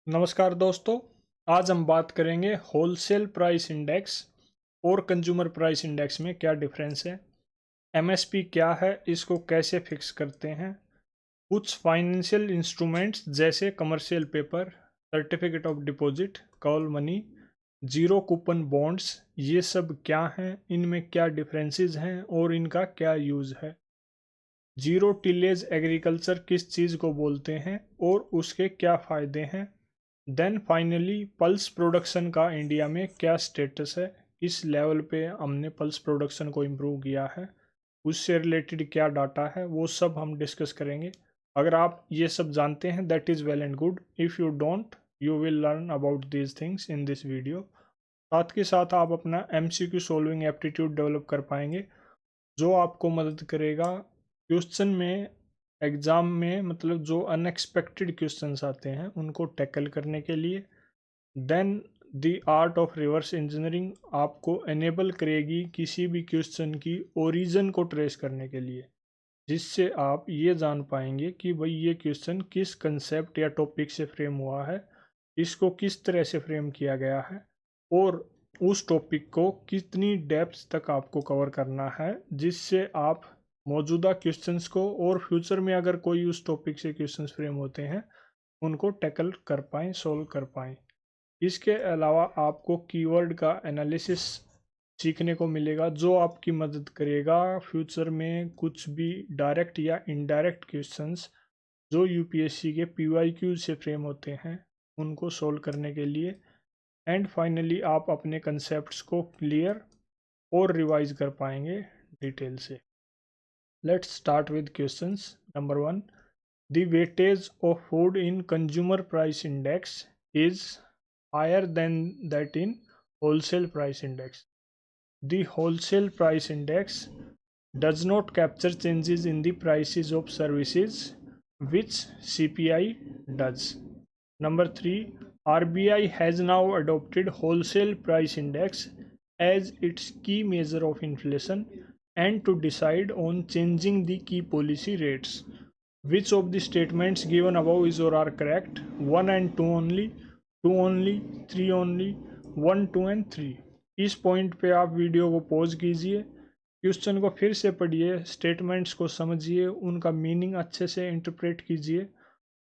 नमस्कार दोस्तों। आज हम बात करेंगे होलसेल प्राइस इंडेक्स और कंज्यूमर प्राइस इंडेक्स में क्या डिफरेंस है, एमएसपी क्या है, इसको कैसे फिक्स करते हैं, कुछ फाइनेंशियल इंस्ट्रूमेंट्स जैसे commercial paper, certificate of deposit, call money, zero coupon bonds, ये सब क्या हैं, इनमें क्या डिफरेंसेस हैं और इनका क्या यूज़ है। जीरो टिलेज एग्रीकल्चर किस चीज़ को बोलते हैं और उसके क्या फ़ायदे हैं। देन फाइनली पल्स प्रोडक्शन का इंडिया में क्या स्टेटस है, किस लेवल पे हमने पल्स प्रोडक्शन को इम्प्रूव किया है, उससे रिलेटेड क्या डाटा है, वो सब हम डिस्कस करेंगे। अगर आप ये सब जानते हैं that is well and good. If you don't, you will learn about these things in this video. साथ के साथ आप अपना एमसीक्यू सॉल्विंग एप्टीट्यूड डेवलप कर पाएंगे, जो आपको मदद करेगा क्वेश्चन में, एग्ज़ाम में, मतलब जो अनएक्सपेक्टेड क्वेश्चंस आते हैं उनको टैकल करने के लिए। Then the art of reverse engineering आपको एनेबल करेगी किसी भी क्वेश्चन की ओरिजिन को ट्रेस करने के लिए, जिससे आप ये जान पाएंगे कि भाई ये क्वेश्चन किस कंसेप्ट या टॉपिक से फ्रेम हुआ है, इसको किस तरह से फ्रेम किया गया है और उस टॉपिक को कितनी डेप्थ तक आपको कवर करना है, जिससे आप मौजूदा क्वेश्चंस को और फ्यूचर में अगर कोई उस टॉपिक से क्वेश्चंस फ्रेम होते हैं उनको टैकल कर पाएँ, सॉल्व कर पाएँ। इसके अलावा आपको कीवर्ड का एनालिसिस सीखने को मिलेगा, जो आपकी मदद करेगा फ्यूचर में कुछ भी डायरेक्ट या इनडायरेक्ट क्वेश्चंस जो यूपीएससी के पीवाईक्यू से फ्रेम होते हैं उनको सोल्व करने के लिए। एंड फाइनली आप अपने कंसेप्ट्स को क्लियर और रिवाइज कर पाएंगे डिटेल से। Let's start with questions. Number 1, the weightage of food in consumer price index is higher than that in wholesale price index. The wholesale price index does not capture changes in the prices of services, which CPI does. Number 3, RBI has now adopted wholesale price index as its key measure of inflation and to decide on changing the key policy rates. Which of the statements given above is or are correct? 1 and 2 only, 2 only, 3 only, 1, 2 and 3। इस point पे आप video को pause कीजिए, question को फिर से पढ़िए, statements को समझिए, उनका मीनिंग अच्छे से इंटरप्रेट कीजिए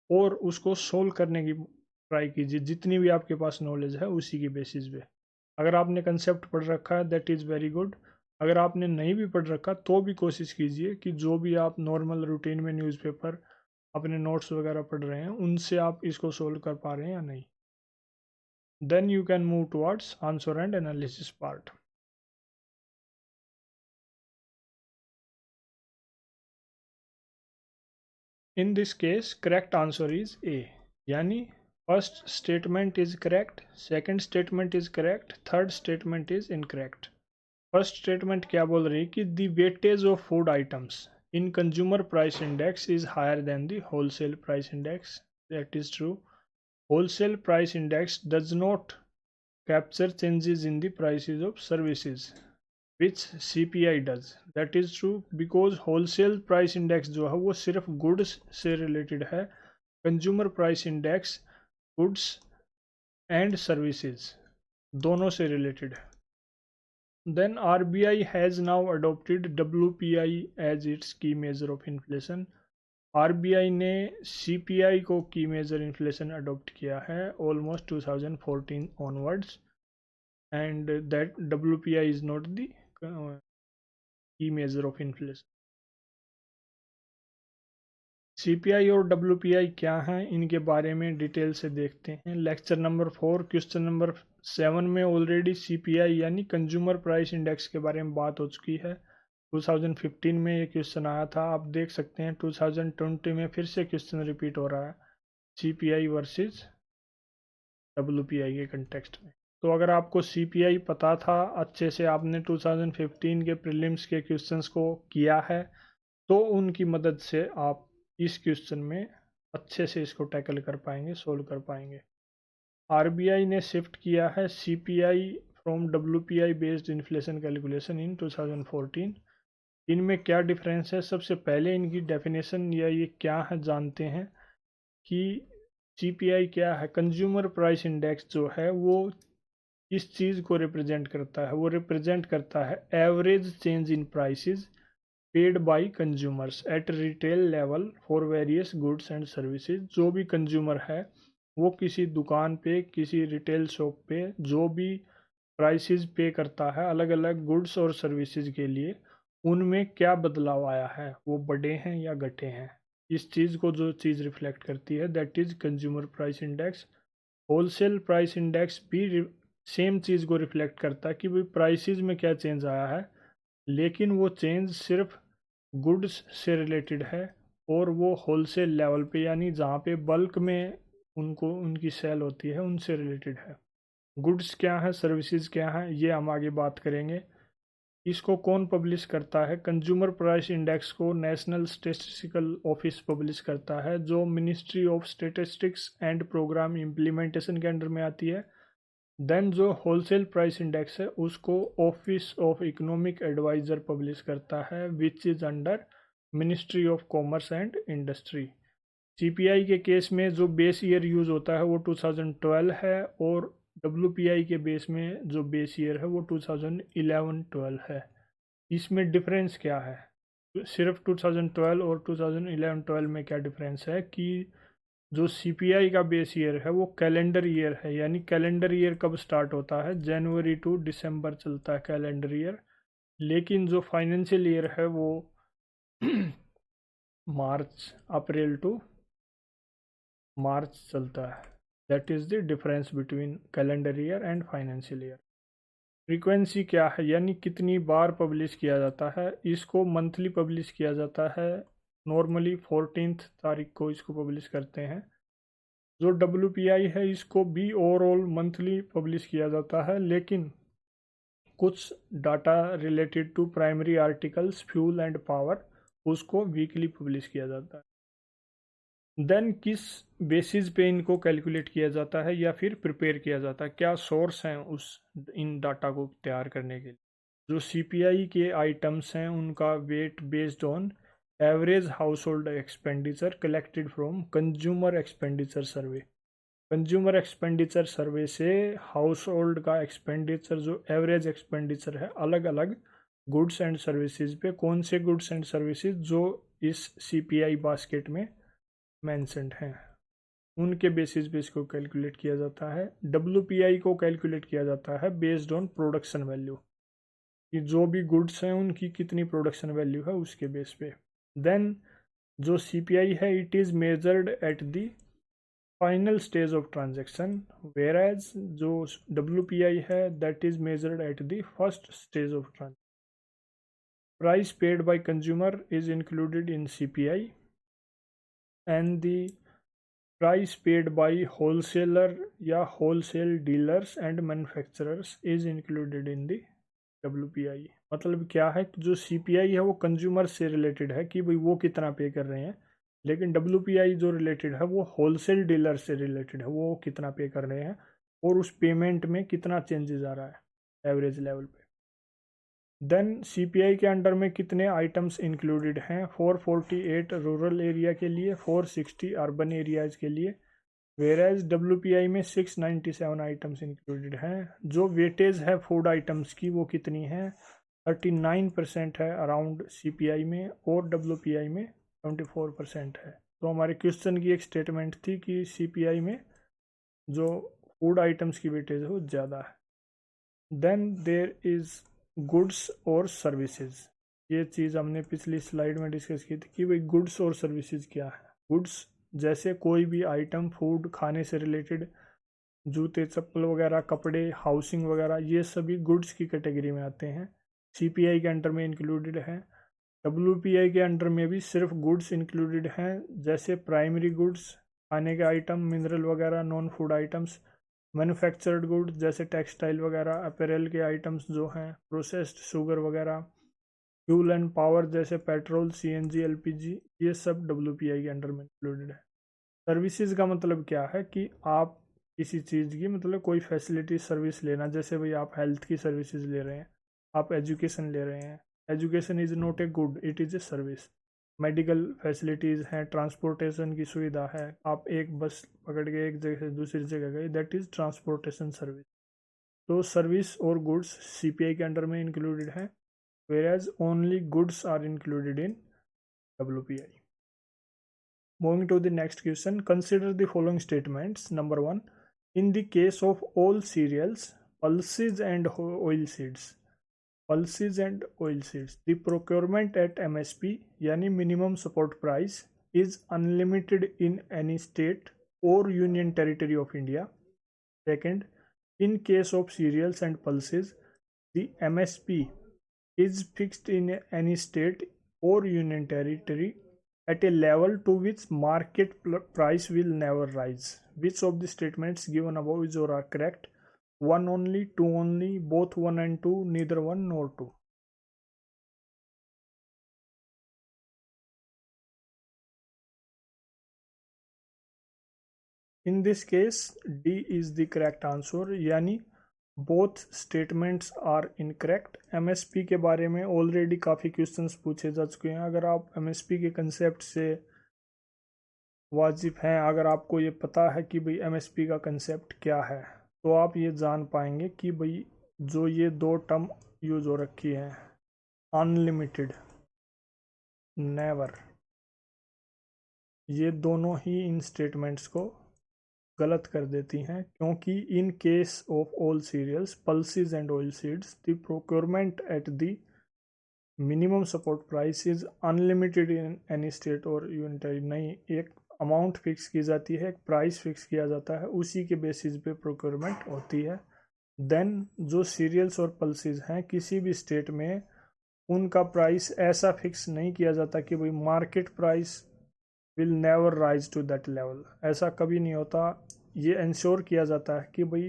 और उसको सोल्व करने की ट्राई कीजिए जितनी भी आपके पास नॉलेज है उसी की बेसिस पे। अगर आपने कंसेप्ट पढ़ रखा है दैट इज़ वेरी गुड। अगर आपने नहीं भी पढ़ रखा तो भी कोशिश कीजिए कि जो भी आप नॉर्मल रूटीन में न्यूज़पेपर अपने नोट्स वगैरह पढ़ रहे हैं उनसे आप इसको सोल्व कर पा रहे हैं या नहीं। Then you can move towards answer and analysis part. In this case correct answer is A, यानी first statement is correct, second statement is correct, third statement is incorrect. First statement क्या बोल रही है कि the weightage of food items in consumer price index is higher than the wholesale price index. That is true. Wholesale price index does not capture changes in the prices of services, which CPI does. That is true because wholesale price index जो है वो सिर्फ goods से related है, consumer price index goods and services दोनों से related है। Then RBI has now adopted WPI as its key measure of inflation. RBI ने सीपीआई को की मेजर इन्फ्लेशन अडॉप्ट किया है almost 2014 onwards, and that WPI is not the key measure of inflation. CPI और WPI क्या हैं इनके बारे में डिटेल से देखते हैं। लेक्चर नंबर 4 क्वेश्चन नंबर 7 में ऑलरेडी सीपीआई यानी कंज्यूमर प्राइस इंडेक्स के बारे में बात हो चुकी है। 2015 में ये क्वेश्चन आया था, आप देख सकते हैं 2020 में फिर से क्वेश्चन रिपीट हो रहा है सीपीआई वर्सेस डब्ल्यूपीआई के कंटेक्स्ट में। तो अगर आपको सीपीआई पता था, अच्छे से आपने 2015 के प्रीलिम्स के क्वेश्चंस को किया है, तो उनकी मदद से आप इस क्वेश्चन में अच्छे से इसको टैकल कर पाएंगे, सोल्व कर पाएंगे। आरबीआई ने शिफ्ट किया है CPI from WPI based inflation calculation in 2014। इनमें क्या डिफरेंस है, सबसे पहले इनकी डेफिनेशन या ये क्या है जानते हैं कि सीपीआई क्या है? कंज्यूमर प्राइस इंडेक्स जो है वो इस चीज़ को रिप्रेजेंट करता है, वो रिप्रेजेंट करता है average change in prices paid by consumers at retail level for various goods and services. जो भी कंज्यूमर है वो किसी दुकान पे, किसी रिटेल शॉप पे जो भी प्राइसेस पे करता है अलग अलग गुड्स और सर्विसेज के लिए, उनमें क्या बदलाव आया है, वो बढ़े हैं या घटे हैं, इस चीज़ को जो चीज़ रिफ्लेक्ट करती है that is consumer price index. Wholesale price index भी सेम चीज़ को रिफ्लेक्ट करता है कि भाई प्राइसेस में क्या चेंज आया है, लेकिन वो चेंज सिर्फ गुड्स से रिलेटेड है और वो होलसेल लेवल पे यानी जहाँ पे बल्क में उनको उनकी सेल होती है उनसे रिलेटेड है। गुड्स क्या है, सर्विसेज क्या है, ये हम आगे बात करेंगे। इसको कौन पब्लिश करता है? कंज्यूमर प्राइस इंडेक्स को नेशनल स्टैटिस्टिकल ऑफिस पब्लिश करता है, जो ministry of statistics and programme implementation के अंडर में आती है। देन जो होलसेल प्राइस इंडेक्स है उसको office of economic adviser publish करता है, which is under ministry of commerce and industry. CPI के केस में जो बेस ईयर यूज़ होता है वो 2012 है, और WPI के बेस में जो बेस ईयर है वो 2011-12 है। इसमें डिफरेंस क्या है? सिर्फ 2012 और 2011-12 में क्या डिफरेंस है कि जो सीपीआई का बेस ईयर है वो कैलेंडर ईयर है, यानी कैलेंडर ईयर कब स्टार्ट होता है? जनवरी टू दिसंबर चलता है कैलेंडर ईयर। लेकिन जो फाइनेंशियल ईयर है वो मार्च, अप्रैल टू मार्च चलता है। That is the difference between calendar year and financial year. Frequency क्या है, यानी कितनी बार पब्लिश किया जाता है? इसको मंथली पब्लिश किया जाता है, नॉर्मली 14th तारीख को इसको पब्लिश करते हैं। जो WPI है इसको भी ओवरऑल मंथली पब्लिश किया जाता है, लेकिन कुछ data related to primary articles, fuel and power, उसको वीकली पब्लिश किया जाता है। देन किस बेसिस पे इनको कैलकुलेट किया जाता है या फिर प्रिपेयर किया जाता है, क्या सोर्स हैं उस इन डाटा को तैयार करने के लिए? जो सीपीआई के आइटम्स हैं उनका weight based on average household expenditure collected from consumer expenditure survey. Consumer expenditure survey से हाउस होल्ड का एक्सपेंडिचर, जो एवरेज एक्सपेंडिचर है अलग अलग गुड्स एंड सर्विसेज पे, कौन से गुड्स एंड सर्विसेज जो इस सीपीआई बास्केट में मैंशनड हैं, उनके बेसिस पे इसको कैलकुलेट किया जाता है। WPI को कैलकुलेट किया जाता है बेस्ड ऑन प्रोडक्शन वैल्यू, कि जो भी गुड्स हैं उनकी कितनी प्रोडक्शन वैल्यू है उसके बेस पे। देन जो CPI है it is measured at the final stage of transaction, whereas जो WPI है that is measured at the first stage of transaction. Price paid by consumer is included in CPI and the price paid by wholesaler या wholesale dealers and manufacturers is included in the WPI। मतलब क्या है, जो CPI है वो consumer से related है कि भाई वो कितना पे कर रहे हैं, लेकिन WPI जो रिलेटेड है वो होलसेल डीलर से रिलेटेड है, वो कितना पे कर रहे हैं और उस पेमेंट में कितना चेंजेस आ रहा है एवरेज लेवल पे। देन CPI के अंडर में कितने आइटम्स इंक्लूडेड हैं? 448 रूरल एरिया के लिए, 460 अर्बन एरियाज के लिए, वेराज WPI में 697 आइटम्स इंक्लूडेड हैं। जो वेटेज है फूड आइटम्स की वो कितनी है? 39% है अराउंड CPI में, और WPI में 24% है। तो हमारे क्वेश्चन की एक स्टेटमेंट थी कि CPI में जो फूड आइटम्स की वेटेज है वो ज़्यादा है। देन देयर इज़ गुड्स और सर्विसेज। ये चीज़ हमने पिछली स्लाइड में डिस्कस की थी कि भाई गुड्स और सर्विसेज क्या है। गुड्स जैसे कोई भी आइटम, फूड, खाने से रिलेटेड, जूते चप्पल वगैरह, कपड़े, हाउसिंग वगैरह, ये सभी गुड्स की कैटेगरी में आते हैं, CPI के अंडर में इंक्लूडेड हैं। WPI के अंडर में भी सिर्फ गुड्स इंक्लूडेड हैं, जैसे प्राइमरी गुड्स, खाने के आइटम, मिनरल वगैरह, non food items, manufactured goods जैसे टेक्सटाइल वगैरह, अपैरल के आइटम्स जो हैं, प्रोसेस्ड शुगर वगैरह, फ्यूल एंड पावर जैसे पेट्रोल, CNG, LPG, ये सब WPI के अंडर में इंक्लूडेड है। सर्विसेज का मतलब क्या है कि आप किसी चीज़ की, मतलब कोई फैसिलिटी सर्विस लेना, जैसे भाई आप हेल्थ की सर्विसेज ले रहे हैं, आप एजुकेशन ले रहे हैं। Education is not a good, it is a service. Medical facilities हैं, ट्रांसपोर्टेशन की सुविधा है, आप एक बस पकड़ के एक जगह से दूसरी जगह गए, दैट इज़ ट्रांसपोर्टेशन सर्विस। तो सर्विस और गुड्स सीपीआई के अंडर में इंक्लूडेड है, whereas only goods are included in WPI. Moving to the next question, consider the following statements. Number 1, in the case of all cereals, pulses and oilseeds, the procurement at MSP yani minimum support price is unlimited in any state or union territory of India. Second, in case of cereals and pulses, the MSP is fixed in any state or union territory at a level to which market price will never rise. Which of the statements given above is or are correct? 1 only, 2 only, both 1 and 2, neither 1 nor 2. In this case, D is the correct answer, यानी both statements are incorrect. MSP के बारे में already काफ़ी questions पूछे जा चुके हैं। अगर आप एमएसपी के कंसेप्ट से वाजिब हैं, अगर आपको ये पता है कि भाई एमएसपी का कंसेप्ट क्या है, तो आप ये जान पाएंगे कि भाई जो ये दो टर्म यूज हो रखी है, अनलिमिटेड, नेवर, ये दोनों ही इन स्टेटमेंट्स को गलत कर देती हैं, क्योंकि in case of all cereals, pulses and oil seeds, the procurement at the minimum support price is unlimited in any state और यूनिटरी। नहीं, एक अमाउंट फिक्स की जाती है, एक प्राइस फिक्स किया जाता है, उसी के बेसिस पे प्रोक्योरमेंट होती है। देन जो सीरियल्स और पल्सेस हैं, किसी भी स्टेट में उनका प्राइस ऐसा फिक्स नहीं किया जाता कि भाई market price will never rise to that level, ऐसा कभी नहीं होता। ये इंश्योर किया जाता है कि भाई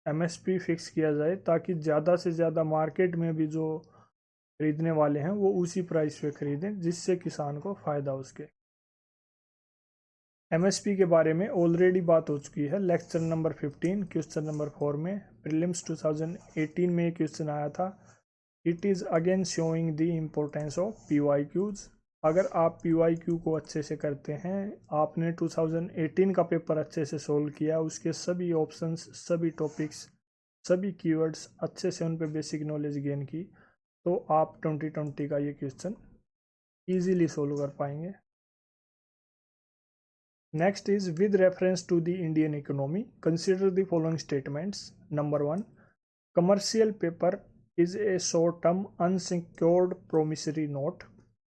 एमएसपी फिक्स किया जाए ताकि ज़्यादा से ज़्यादा मार्केट में भी जो खरीदने वाले हैं वो उसी प्राइस पे खरीदें, जिससे किसान को फ़ायदा उसके। एमएसपी के बारे में ऑलरेडी बात हो चुकी है लेक्चर नंबर 15 क्वेश्चन नंबर 4 में। प्रीलिम्स 2018 में क्वेश्चन आया था। It is again showing the importance of PYQs। अगर आप PYQ को अच्छे से करते हैं, आपने 2018 का पेपर अच्छे से सोल्व किया, उसके सभी ऑप्शंस, सभी टॉपिक्स, सभी कीवर्ड्स अच्छे से उन पे बेसिक नॉलेज गेन की, तो आप 2020 का ये क्वेश्चन ईजीली सोल्व कर पाएंगे। Next is, with reference to the Indian economy, consider the following statements. Number 1, commercial paper is a short-term unsecured promissory note.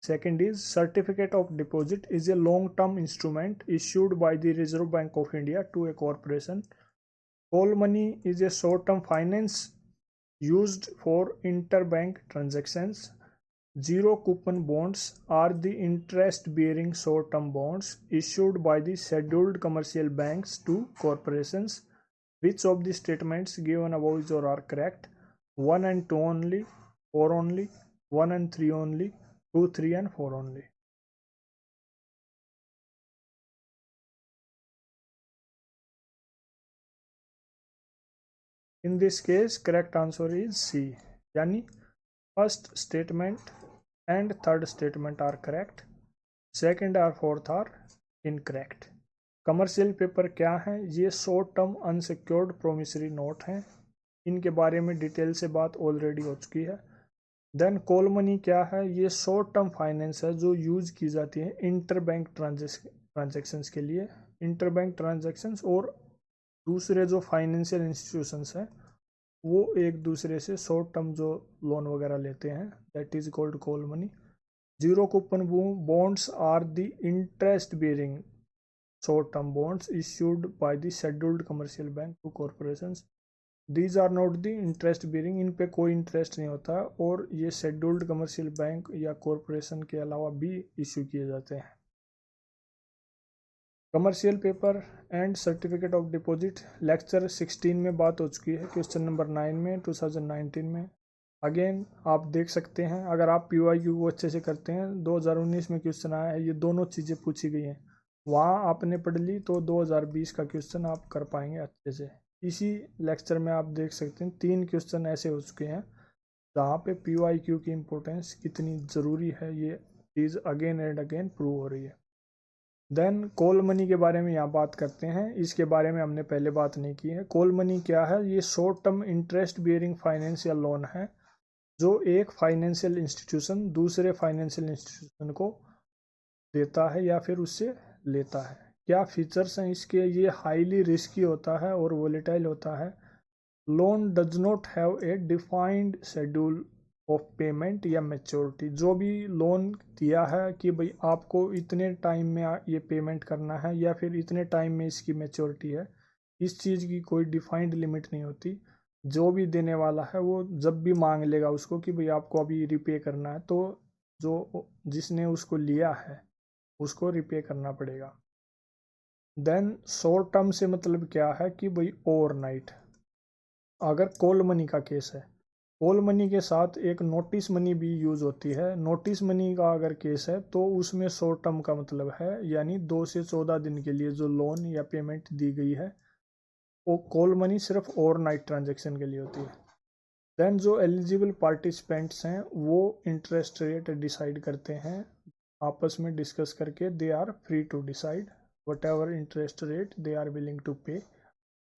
Second is, certificate of deposit is a long-term instrument issued by the Reserve Bank of India to a corporation. Call money is a short-term finance used for interbank transactions. Zero coupon bonds are the interest-bearing short-term bonds issued by the scheduled commercial banks to corporations. Which of the statements given above is or are correct? 1 and 2 only, 4 only, 1 and 3 only, 2, 3 and 4 only. In this case, correct answer is C. यानी first statement and third statement are correct, second और fourth are incorrect. Commercial paper क्या है? ये short term unsecured promissory note हैं, इनके बारे में detail से बात ऑलरेडी हो चुकी है। देन कॉल मनी क्या है? ये शॉर्ट टर्म फाइनेंस है जो यूज की जाती है इंटर बैंक ट्रांजेक्शन्स के लिए। इंटर बैंक ट्रांजेक्शन्स और दूसरे जो फाइनेंशियल इंस्टीट्यूशंस हैं वो एक दूसरे से शॉर्ट टर्म जो लोन वगैरह लेते हैं, that is called call money. Zero coupon bonds are the interest bearing short term bonds issued by the scheduled commercial bank to corporations. These are not the interest bearing, इन पे कोई interest नहीं होता और ये scheduled commercial bank या corporation के अलावा भी इश्यू किए जाते हैं। Commercial paper and certificate of deposit lecture 16 में बात हो चुकी है, क्वेश्चन नंबर 9 में 2019 में। अगेन आप देख सकते हैं, अगर आप PYQ को अच्छे से करते हैं, 2019 में क्वेश्चन आया है, ये दोनों चीज़ें पूछी गई हैं, वहाँ आपने पढ़ ली तो 2020 का क्वेश्चन आप कर पाएंगे अच्छे से। इसी लेक्चर में आप देख सकते हैं 3 क्वेश्चन ऐसे हो चुके हैं जहाँ पे PYQ की इम्पोर्टेंस कितनी ज़रूरी है ये चीज़ अगेन एंड अगेन प्रूव हो रही है। देन कॉल मनी के बारे में यहाँ बात करते हैं। इसके बारे में हमने पहले बात नहीं की है। कॉल मनी क्या है? ये short term interest bearing financial loan है जो एक फाइनेंशियल इंस्टीट्यूशन दूसरे फाइनेंशियल इंस्टीट्यूशन को देता है या फिर उससे लेता है। क्या फीचर्स हैं इसके? ये हाईली रिस्की होता है और वोलेटाइल होता है। Loan does not have a defined schedule of payment या मैच्योरिटी। जो भी लोन दिया है कि भाई आपको इतने टाइम में ये पेमेंट करना है या फिर इतने टाइम में इसकी मैच्योरिटी है, इस चीज़ की कोई डिफाइंड लिमिट नहीं होती। जो भी देने वाला है वो जब भी मांग लेगा उसको कि भाई आपको अभी रिपे करना है, तो जो जिसने उसको लिया है उसको रिपे करना पड़ेगा। देन शॉर्ट टर्म से मतलब क्या है कि भाई ओवरनाइट। अगर कॉल मनी का केस है, कॉल मनी के साथ एक नोटिस मनी भी यूज़ होती है। नोटिस मनी का अगर केस है तो उसमें शॉर्ट टर्म का मतलब है यानी 2 से 14 दिन के लिए जो लोन या पेमेंट दी गई है, वो कॉल मनी सिर्फ ओवरनाइट ट्रांजेक्शन के लिए होती है। देन जो एलिजिबल पार्टिसिपेंट्स हैं वो इंटरेस्ट रेट डिसाइड करते हैं आपस में डिस्कस करके। They are free to decide whatever interest rate they are willing to pay.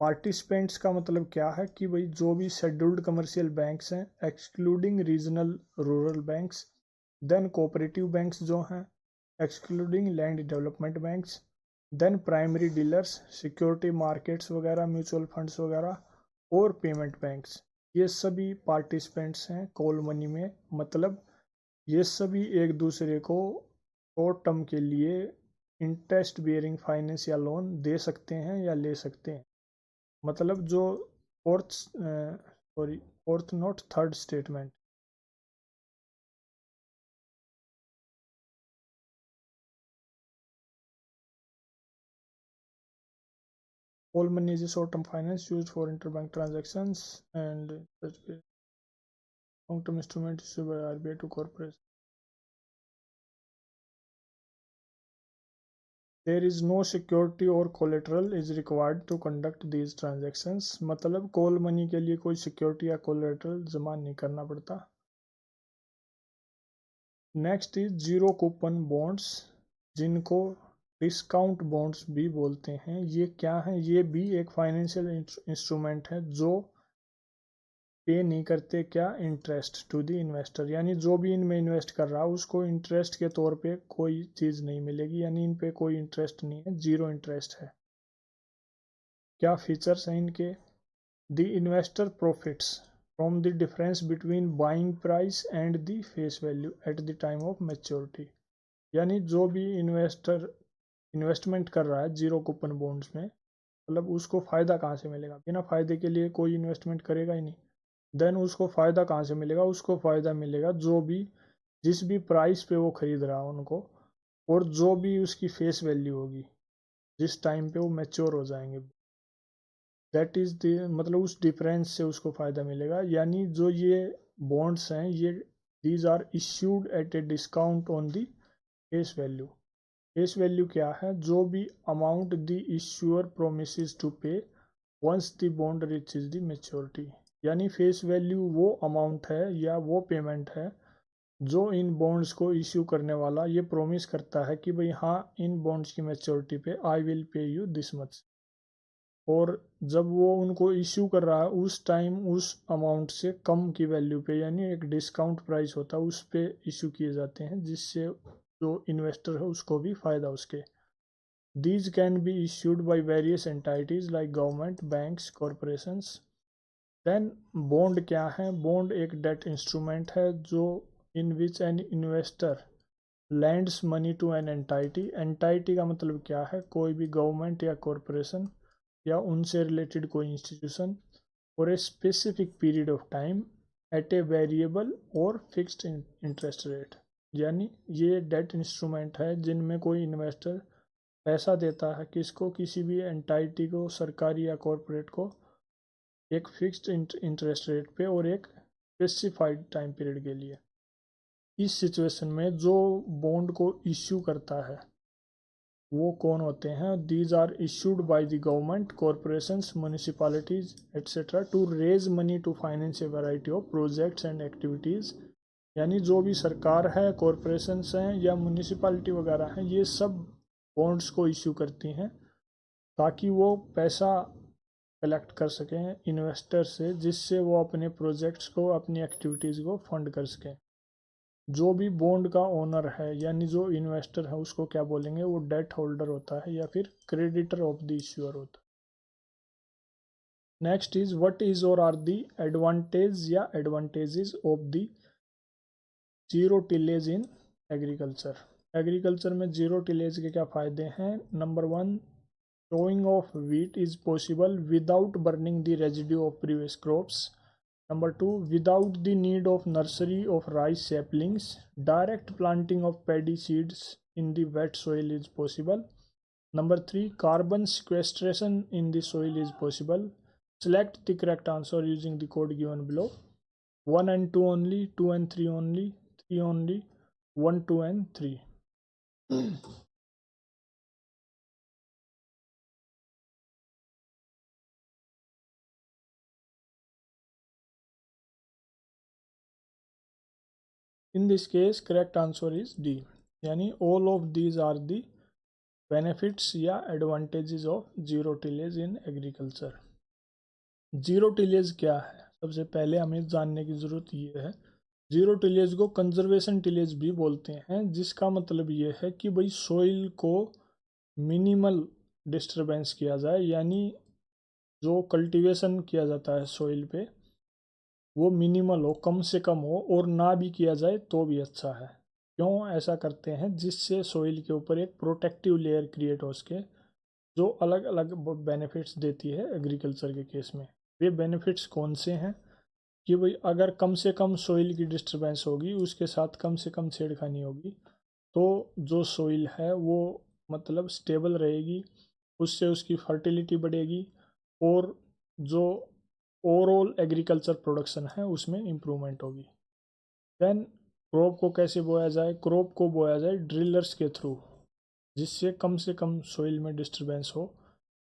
Participants का मतलब क्या है कि भाई जो भी शेड्यूल्ड कमर्शियल बैंक्स हैं excluding regional rural banks, then cooperative banks जो हैं excluding land development banks, then primary dealers, security markets वगैरह, म्यूचुअल फंड्स वगैरह, और पेमेंट बैंक्स, ये सभी पार्टिसिपेंट्स हैं कॉल मनी में। मतलब ये सभी एक दूसरे को शॉर्ट टर्म के लिए इंटरेस्ट बियरिंग फाइनेंस या लोन दे सकते हैं या ले सकते हैं। मतलब जो fourth note third statement, all money is a short-term finance used for interbank transactions and long-term instrument issued by RBI to corporations. There is no security or collateral is required to conduct these transactions. मतलब call money के लिए कोई security या collateral जमा नहीं करना पड़ता। Next is zero coupon bonds, जिनको डिस्काउंट बॉन्ड्स भी बोलते हैं। ये क्या है? ये भी एक फाइनेंशियल इंस्ट्रूमेंट है जो पे नहीं करते क्या? Interest to the investor. यानी जो भी इनमें इन्वेस्ट कर रहा है उसको इंटरेस्ट के तौर पे कोई चीज़ नहीं मिलेगी, यानी इन पे कोई इंटरेस्ट नहीं है, जीरो इंटरेस्ट है। क्या फीचर्स हैं इनके? The investor profits from the difference between buying price and the face value at the time of maturity. यानी जो भी इन्वेस्टर इन्वेस्टमेंट कर रहा है जीरो कूपन बॉन्ड्स में, मतलब उसको फ़ायदा कहाँ से मिलेगा? बिना फ़ायदे के लिए कोई इन्वेस्टमेंट करेगा ही नहीं। देन उसको फ़ायदा कहाँ से मिलेगा? उसको फ़ायदा मिलेगा जो भी जिस भी प्राइस पे वो ख़रीद रहा है उनको, और जो भी उसकी फेस वैल्यू होगी जिस टाइम पे वो मैच्योर हो जाएंगे, दैट इज़ द मतलब उस डिफरेंस से उसको फ़ायदा मिलेगा। यानी जो ये बॉन्ड्स हैं ये these are issued at a discount on the face value. Face value क्या है? जो भी amount the issuer promises to pay once the bond reaches the maturity. यानी फेस वैल्यू वो अमाउंट है या वो पेमेंट है जो इन बॉन्ड्स को इश्यू करने वाला ये प्रॉमिस करता है कि भाई हाँ, इन बॉन्ड्स की मैच्योरिटी पे I will pay you this much. और जब वो उनको इश्यू कर रहा है उस टाइम उस अमाउंट से कम की वैल्यू पे, यानी एक डिस्काउंट प्राइस होता है उस पे इश्यू किए जाते हैं, जिससे जो इन्वेस्टर है उसको भी फ़ायदा उसके। These can be issued by various entities like government, banks, corporations. Then bond क्या है? बॉन्ड एक डेट इंस्ट्रूमेंट है जो in which an investor lends money to an entity. Entity का मतलब क्या है? कोई भी गवर्नमेंट या कॉरपोरेशन या उनसे रिलेटेड कोई institution for a specific period of time at a variable और फिक्स्ड इंटरेस्ट रेट। यानी ये डेट इंस्ट्रूमेंट है जिनमें कोई इन्वेस्टर पैसा देता है किसको? किसी भी एंटाइटी को, सरकारी या कॉरपोरेट को, एक फिक्स्ड इंटरेस्ट रेट पे और एक स्पेसिफाइड टाइम पीरियड के लिए। इस सिचुएशन में जो बॉन्ड को इश्यू करता है वो कौन होते हैं? These are issued by the government, corporations, municipalities etcetera to raise money to finance a variety of projects and activities यानी जो भी सरकार है, कॉरपोरेशंस हैं या म्यूनिसिपैलिटी वगैरह हैं, ये सब बॉन्ड्स को इश्यू करती हैं ताकि वो पैसा कलेक्ट कर सकें इन्वेस्टर से, जिससे वो अपने प्रोजेक्ट्स को, अपनी एक्टिविटीज़ को फंड कर सकें। जो भी बॉन्ड का ओनर है यानी जो इन्वेस्टर है उसको क्या बोलेंगे, वो डेट होल्डर होता है या फिर क्रेडिटर ऑफ द इश्यूअर होता है। नेक्स्ट इज व्हाट इज और आर दी एडवांटेज या advantages of the zero tillage in agriculture. Agriculture में जीरो टिलेज के क्या फ़ायदे हैं। Number 1, sowing of wheat is possible without burning the residue of previous crops. Number 2, without the need of nursery of rice saplings, direct planting of paddy seeds in the wet soil is possible. Number 3, carbon sequestration in the soil is possible. Select the correct answer using the code given below. 1 and 2 only, 2 and 3 only, 3 only, 1, 2 and 3. In this case, correct answer is D. यानी all of these are the benefits या advantages of zero tillage in agriculture. Zero tillage क्या है, सबसे पहले हमें जानने की ज़रूरत ये है। जीरो टिलेज को कंजर्वेशन टिलेज भी बोलते हैं, जिसका मतलब ये है कि भाई सोइल को मिनिमल डिस्टरबेंस किया जाए, यानी जो कल्टीवेशन किया जाता है सोइल पे वो मिनिमल हो, कम से कम हो, और ना भी किया जाए तो भी अच्छा है। क्यों ऐसा करते हैं, जिससे सोइल के ऊपर एक प्रोटेक्टिव लेयर क्रिएट हो सके, जो अलग अलग बेनिफिट्स देती है एग्रीकल्चर के केस में। वे बेनिफिट्स कौन से हैं कि भाई अगर कम से कम सोइल की डिस्टरबेंस होगी, उसके साथ कम से कम छेड़खानी होगी, तो जो सोइल है वो मतलब स्टेबल रहेगी, उससे उसकी फर्टिलिटी बढ़ेगी और जो ओवरऑल एग्रीकल्चर प्रोडक्शन है उसमें इम्प्रूवमेंट होगी। देन क्रॉप को कैसे बोया जाए, क्रॉप को बोया जाए ड्रिलर्स के थ्रू, जिससे कम से कम सोइल में डिस्टरबेंस हो।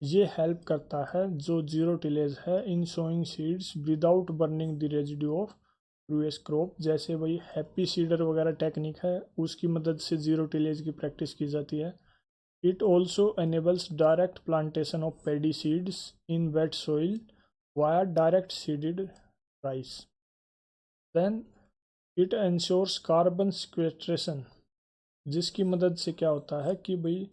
ये हेल्प करता है जो जीरो टिलेज है in sowing seeds without burning the residue of previous crop. जैसे वही हैप्पी सीडर वगैरह टेक्निक है, उसकी मदद से जीरो टिलेज की प्रैक्टिस की जाती है। It also enables direct plantation of paddy seeds in wet soil via direct seeded rice. Then it ensures carbon sequestration, जिसकी मदद से क्या होता है कि भाई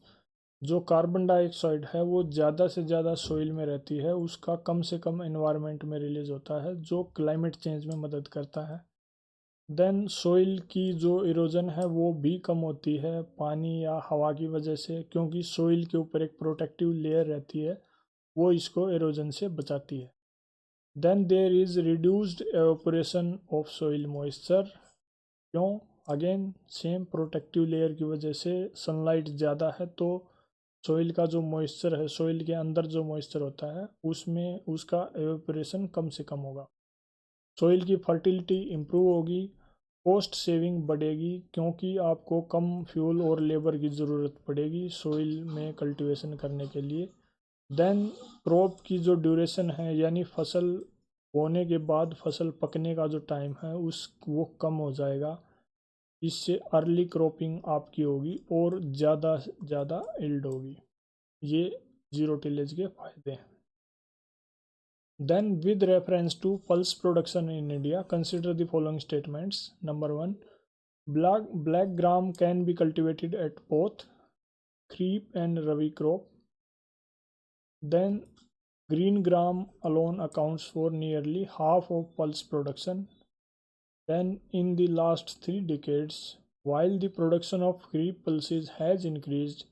जो कार्बन डाइऑक्साइड है वो ज़्यादा से ज़्यादा सोइल में रहती है, उसका कम से कम एनवायरनमेंट में रिलीज होता है, जो क्लाइमेट चेंज में मदद करता है। देन सोइल की जो इरोजन है वो भी कम होती है पानी या हवा की वजह से, क्योंकि सोइल के ऊपर एक प्रोटेक्टिव लेयर रहती है, वो इसको इरोजन से बचाती है। Then there is reduced evaporation of soil moisture. क्यों, अगेन सेम प्रोटेक्टिव लेयर की वजह से, सनलाइट ज़्यादा है तो सोइल का जो मॉइस्चर है, सोइल के अंदर जो मॉइस्चर होता है उसमें उसका एवापोरेशन कम से कम होगा। सोइल की फर्टिलिटी इम्प्रूव होगी, कॉस्ट सेविंग बढ़ेगी क्योंकि आपको कम फ्यूल और लेबर की ज़रूरत पड़ेगी सोइल में कल्टीवेशन करने के लिए। देन क्रॉप की जो ड्यूरेशन है, यानी फसल बोने के बाद फसल पकने का जो टाइम है वो कम हो जाएगा। इससे अर्ली क्रॉपिंग आपकी होगी और ज़्यादा से ज़्यादा इल्ड होगी। ये जीरो टिलेज के फायदे हैं। Then with reference to pulse production in India consider the following statements. Number 1, black gram can be cultivated at both kharif and rabi crop. Then green gram alone accounts for nearly half of pulse production. Then in the last 3 decades, while the production of kharif pulses has increased,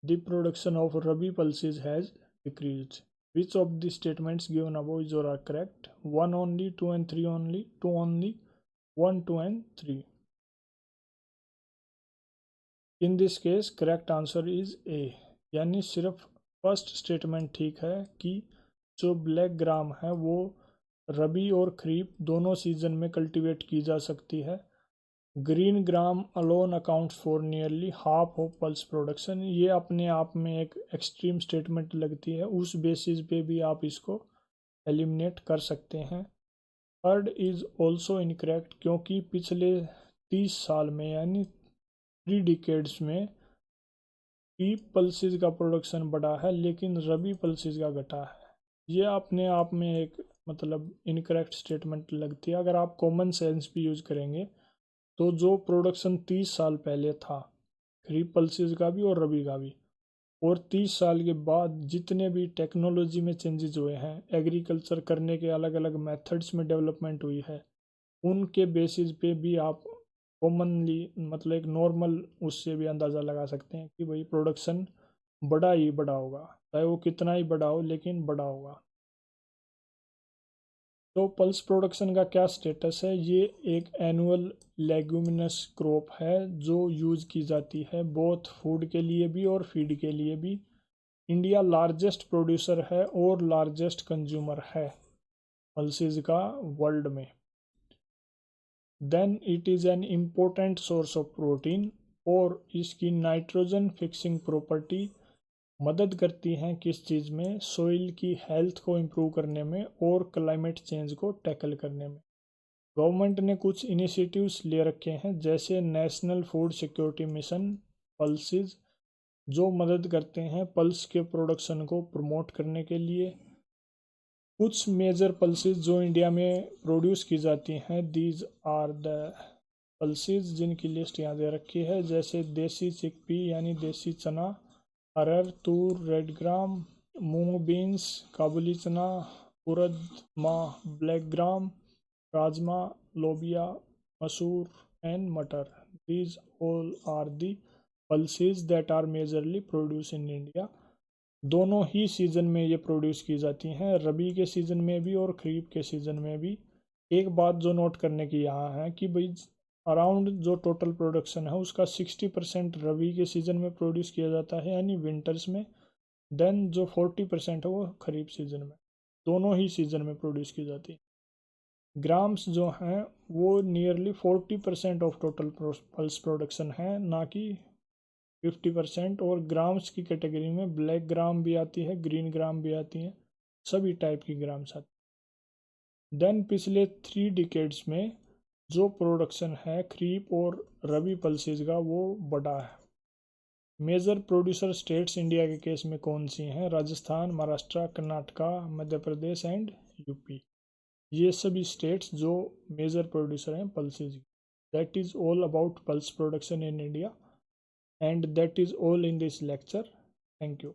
the production of rabi pulses has decreased. Which of the statements given above is or are correct? 1 only, 2 and 3 only, 2 only, 1, 2 and 3. In this case correct answer is A, यानी सिर्फ first statement ठीक है कि जो black gram है वो रबी और खरीफ दोनों सीजन में कल्टीवेट की जा सकती है। Green gram alone accounts for nearly half of pulse production, ये अपने आप में एक एक्सट्रीम स्टेटमेंट लगती है, उस बेसिस पे भी आप इसको एलिमिनेट कर सकते हैं। थर्ड इज ऑल्सो इनकरेक्ट, क्योंकि पिछले 30 साल में यानी 3 डिकेड्स में खरीफ पल्सेस का प्रोडक्शन बढ़ा है लेकिन रबी पल्सेस का घटा है। ये अपने आप में एक मतलब इनकरेक्ट स्टेटमेंट लगती है। अगर आप कॉमन सेंस भी यूज करेंगे तो जो प्रोडक्शन 30 साल पहले था खरीफ पल्सेस का भी और रबी का भी, और 30 साल के बाद जितने भी टेक्नोलॉजी में चेंजेस हुए हैं, एग्रीकल्चर करने के अलग अलग मेथड्स में डेवलपमेंट हुई है, उनके बेसिस पे भी आप कॉमनली मतलब एक नॉर्मल उससे भी अंदाज़ा लगा सकते हैं कि भाई प्रोडक्शन बड़ा ही बड़ा होगा, चाहे वो कितना ही बड़ा हो लेकिन बड़ा होगा। तो पल्स प्रोडक्शन का क्या स्टेटस है? ये एक एनुअल लेग्यूमिनस क्रॉप है जो यूज़ की जाती है बोथ फूड के लिए भी और फीड के लिए भी। इंडिया लार्जेस्ट प्रोड्यूसर है और लार्जेस्ट कंज्यूमर है पल्सेस का वर्ल्ड में। Then it is an important source of protein, और इसकी नाइट्रोजन फिक्सिंग प्रॉपर्टी मदद करती हैं किस चीज़ में? सोइल की हेल्थ को इम्प्रूव करने में और क्लाइमेट चेंज को टैकल करने में। गवर्नमेंट ने कुछ इनिशिएटिव्स ले रखे हैं जैसे national food security mission pulses, जो मदद करते हैं पल्स के प्रोडक्शन को प्रमोट करने के लिए। कुछ मेजर पल्सेस जो इंडिया में प्रोड्यूस की जाती हैं, दीज आर द पल्सेस जिनकी लिस्ट यहाँ दे रखी है, जैसे देसी चिकपी यानी देसी चना, अरहर, तूर, रेड ग्राम, मूंग बीन्स, काबुली चना, उड़द, माह, ब्लैक ग्राम, राजमा, लोबिया, मसूर एंड मटर। These all are the pulses that are majorly produced in India। दोनों ही सीज़न में ये प्रोड्यूस की जाती हैं, रबी के सीज़न में भी और खरीफ के सीज़न में भी। एक बात जो नोट करने की यहाँ है कि भाई अराउंड जो टोटल प्रोडक्शन है उसका 60% रबी के सीज़न में प्रोड्यूस किया जाता है यानी विंटर्स में। देन जो 40% है वो खरीफ सीज़न में, दोनों ही सीज़न में प्रोड्यूस की जाती है। ग्राम्स जो हैं वो nearly 40% of total pulse production है, ना कि 50%। और ग्राम्स की कैटेगरी में ब्लैक ग्राम भी आती है, ग्रीन ग्राम भी आती हैं, सभी टाइप की ग्राम्स आती। देन पिछले 3 डिकेड्स में जो प्रोडक्शन है खरीफ और रबी पल्सेस का वो बढ़ा है। मेजर प्रोड्यूसर स्टेट्स इंडिया के केस में कौन सी हैं? Rajasthan, Maharashtra, Karnataka, Madhya Pradesh and UP. ये सभी स्टेट्स जो मेजर प्रोड्यूसर हैं pulses. That is all about pulse production in India, and that is all in this lecture. Thank you.